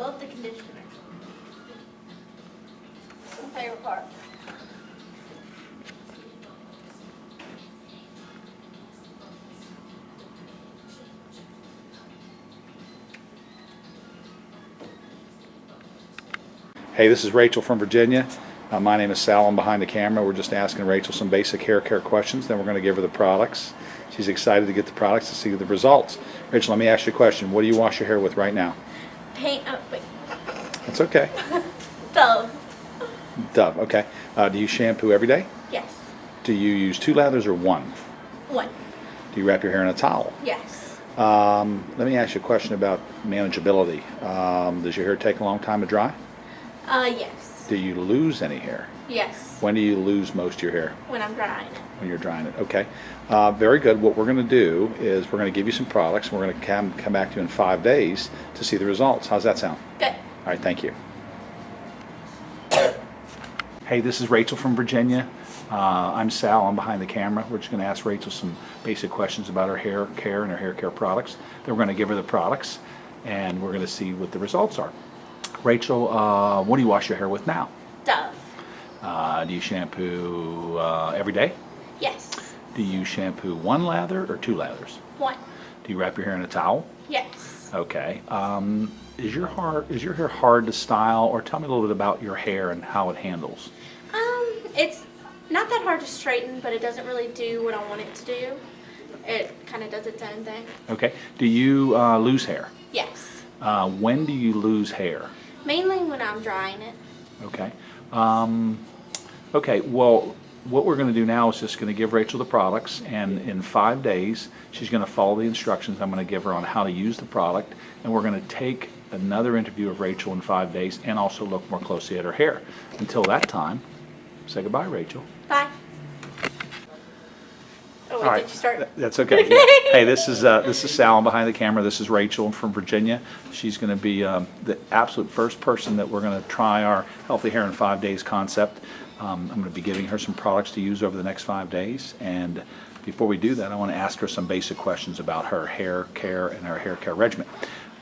love the conditioner. It's my favorite part. Hey, this is Rachel from Virginia. My name is Sal. I'm behind the camera. We're just asking Rachel some basic hair care questions. Then we're going to give her the products. She's excited to get the products to see the results. Rachel, let me ask you a question. What do you wash your hair with right now? Paint. Wait. That's okay. Dove. Dove. Okay. Do you shampoo every day? Yes. Do you use 2 lathers or 1? 1. Do you wrap your hair in a towel? Yes. Let me ask you a question about manageability. Does your hair take a long time to dry? Yes. Do you lose any hair? Yes. When do you lose most of your hair? When I'm drying it. When you're drying it. Okay. Very good. What we're going to do is we're going to give you some products and we're going to come back to you in 5 days to see the results. How's that sound? Good. All right, thank you. Hey, this is Rachel from Virginia. I'm Sal. I'm behind the camera. We're just going to ask Rachel some basic questions about her hair care and her hair care products. Then we're going to give her the products and we're going to see what the results are. Rachel, what do you wash your hair with now? Dove. Do you shampoo every day? Yes. Do you shampoo 1 lather or 2 lathers? 1. Do you wrap your hair in a towel? Yes. Okay. Is your hair hard to style, or tell me a little bit about your hair and how it handles? It's not that hard to straighten, but it doesn't really do what I want it to do. It kind of does its own thing. Okay. Do you lose hair? Yes. When do you lose hair? Mainly when I'm drying it. Okay. Okay, well, what we're going to do now is just going to give Rachel the products, and in 5 days, she's going to follow the instructions I'm going to give her on how to use the product, and we're going to take another interview of Rachel in 5 days and also look more closely at her hair. Until that time, say goodbye, Rachel. Bye. Oh, wait, All right, did you start? That's okay. Hey, this is Sal. I'm behind the camera. This is Rachel from Virginia. She's going to be the absolute first person that we're going to try our Healthy Hair in 5 Days concept. I'm going to be giving her some products to use over the next 5 days. And before we do that, I want to ask her some basic questions about her hair care and her hair care regimen.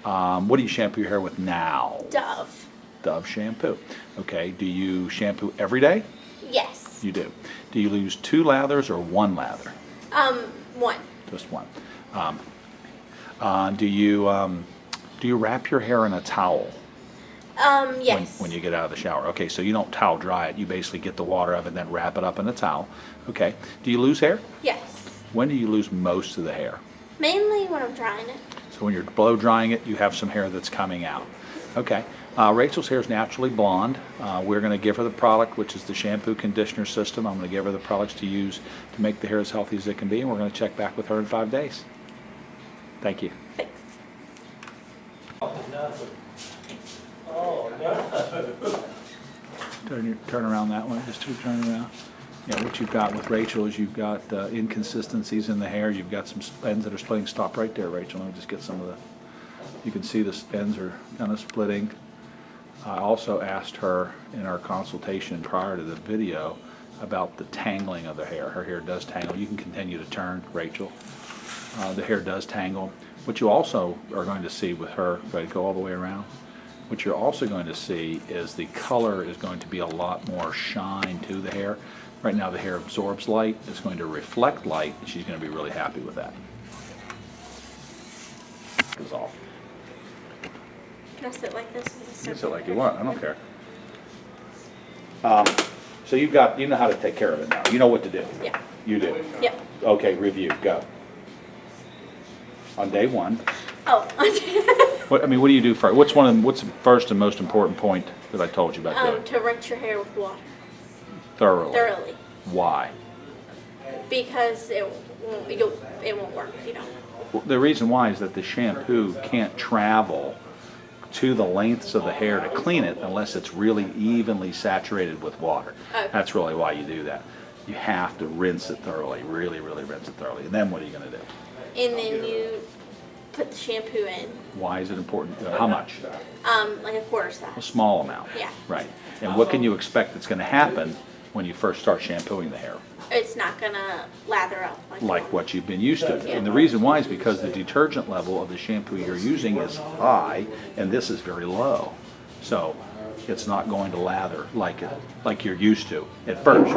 What do you shampoo your hair with now? Dove. Dove shampoo. Okay. Do you shampoo every day? Yes. You do. Do you use 2 lathers or 1 lather? 1. Just 1. Do you wrap your hair in a towel? Yes. When you get out of the shower. Okay, so you don't towel dry it. You basically get the water of it and then wrap it up in a towel. Okay. Do you lose hair? Yes. When do you lose most of the hair? Mainly when I'm drying it. So when you're blow drying it, you have some hair that's coming out. Okay. Rachel's hair is naturally blonde. We're going to give her the product, which is the shampoo conditioner system. I'm going to give her the products to use to make the hair as healthy as it can be, and we're going to check back with her in 5 days. Thank you. Thanks. Turn around that way. Just turn around. Yeah, what you've got with Rachel is you've got inconsistencies in the hair. You've got some ends that are splitting. Stop right there, Rachel. Let me just get some of the. You can see the ends are kind of splitting. I also asked her in our consultation prior to the video about the tangling of the hair. Her hair does tangle. You can continue to turn, Rachel. The hair does tangle. What you also are going to see with her, right, go all the way around. What you're also going to see is the color is going to be a lot more shine to the hair. Right now the hair absorbs light. It's going to reflect light, and she's going to be really happy with that. Is all. Can I sit like this? You can sit like you want. I don't care. So you know how to take care of it now. You know what to do. Yeah. You do. Yep. Okay. Review. Go. On day 1. Oh. What do you do first? What's the first and most important point that I told you about doing? To rinse your hair with water. Thoroughly. Why? Because it won't work if you don't. Well, the reason why is that the shampoo can't travel to the lengths of the hair to clean it unless it's really evenly saturated with water. Okay. That's really why you do that. You have to rinse it thoroughly, really, really rinse it thoroughly. And then what are you going to do? And then you put the shampoo in. Why is it important? How much? Like a quarter size. A small amount. Yeah. Right. And what can you expect that's going to happen when you first start shampooing the hair, It's not gonna lather up like what you've been used to. And the reason why is because the detergent level of the shampoo you're using is high, and this is very low. So it's not going to lather like you're used to at first.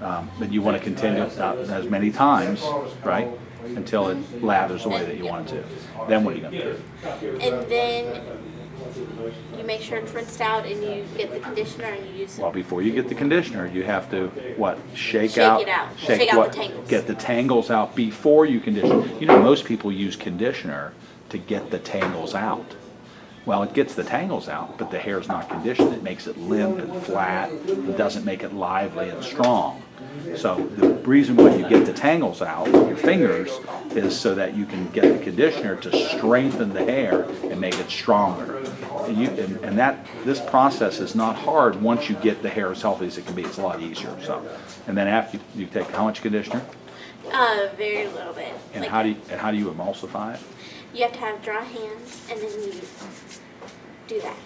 But you want to continue as many times, right, until it lathers the way that you want it to. Then what are you going to do? And then you make sure it's rinsed out, and you get the conditioner and you use it. Well, before you get the conditioner, you have to, what, shake it out. Shake out what? the tangles. Get the tangles out before you condition. You know, most people use conditioner to get the tangles out. Well, it gets the tangles out, but the hair's not conditioned. It makes it limp and flat. It doesn't make it lively and strong. So the reason why you get the tangles out with your fingers is so that you can get the conditioner to strengthen the hair and make it stronger. And this process is not hard once you get the hair as healthy as it can be. It's a lot easier. So, and then after you take how much conditioner? Very little bit. And Like, how do you emulsify it? you have to have dry hands, and then you do that.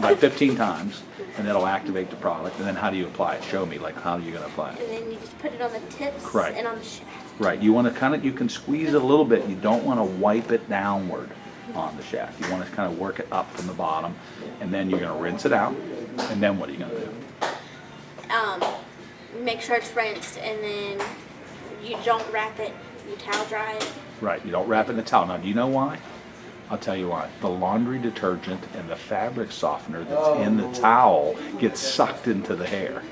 By 15 times, and that'll activate the product. And then how do you apply it? Show me, like, how are you going to apply it? And then you just put it on the tips Right. and on the shaft. Right, you want to you can squeeze it a little bit. You don't want to wipe it downward on the shaft. You want to kind of work it up from the bottom, and then you're going to rinse it out. And then what are you going to do? Make sure it's rinsed, and then you don't wrap it. You towel dry it. Right, you don't wrap it in a towel. Now, do you know why? I'll tell you why. The laundry detergent and the fabric softener that's in the towel gets sucked into the hair.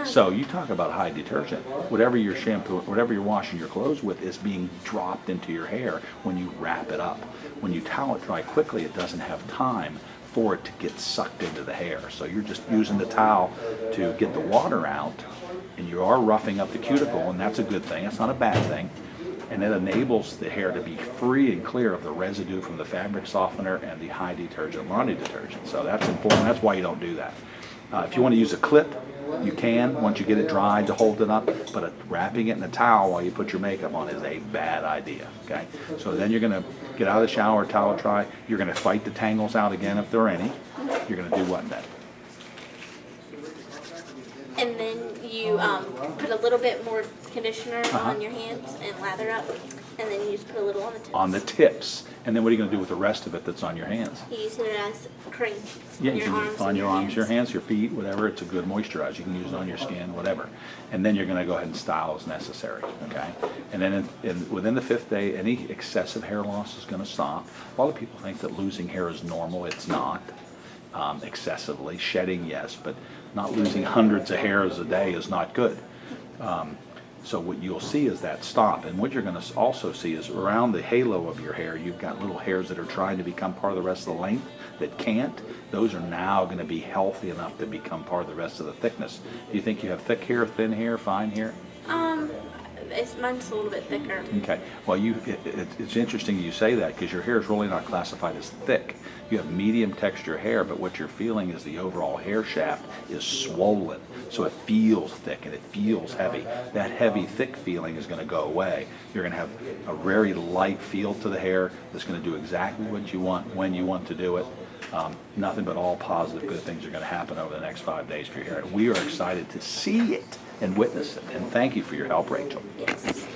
So you talk about high detergent. Whatever you're washing your clothes with is being dropped into your hair when you wrap it up. When you towel it dry quickly, it doesn't have time for it to get sucked into the hair. So you're just using the towel to get the water out, and you are roughing up the cuticle, and that's a good thing. It's not a bad thing. And it enables the hair to be free and clear of the residue from the fabric softener and the high detergent laundry detergent. So that's important. That's why you don't do that. If you want to use a clip, you can once you get it dried to hold it up, but wrapping it in a towel while you put your makeup on is a bad idea. Okay, so then you're going to get out of the shower, towel dry. You're going to fight the tangles out again if there are any. You're going to do what then? And then you put a little bit more conditioner on your hands and lather up, and then you just put a little on the tips. On the tips, and then what are you going to do with the rest of it that's on your hands? You use it as cream. Yeah, on you your can arms, use it on your arms, your hands, your feet, whatever. It's a good moisturizer. You can use it on your skin, whatever. And then you're going to go ahead and style as necessary, okay? And then within the 5th day, any excessive hair loss is going to stop. A lot of people think that losing hair is normal. It's not. Excessively. Shedding, yes, but not losing hundreds of hairs a day is not good. So what you'll see is that stop. And what you're going to also see is around the halo of your hair, you've got little hairs that are trying to become part of the rest of the length that can't. Those are now going to be healthy enough to become part of the rest of the thickness. Do you think you have thick hair, thin hair, fine hair? Mine's a little bit thicker. Okay. Well, it's interesting you say that because your hair is really not classified as thick. You have medium texture hair, but what you're feeling is the overall hair shaft is swollen. So it feels thick and it feels heavy. That heavy, thick feeling is going to go away. You're going to have a very light feel to the hair that's going to do exactly what you want when you want to do it. Nothing but all positive, good things are going to happen over the next 5 days for your hair. We are excited to see it and witness it. And thank you for your help, Rachel. Yes.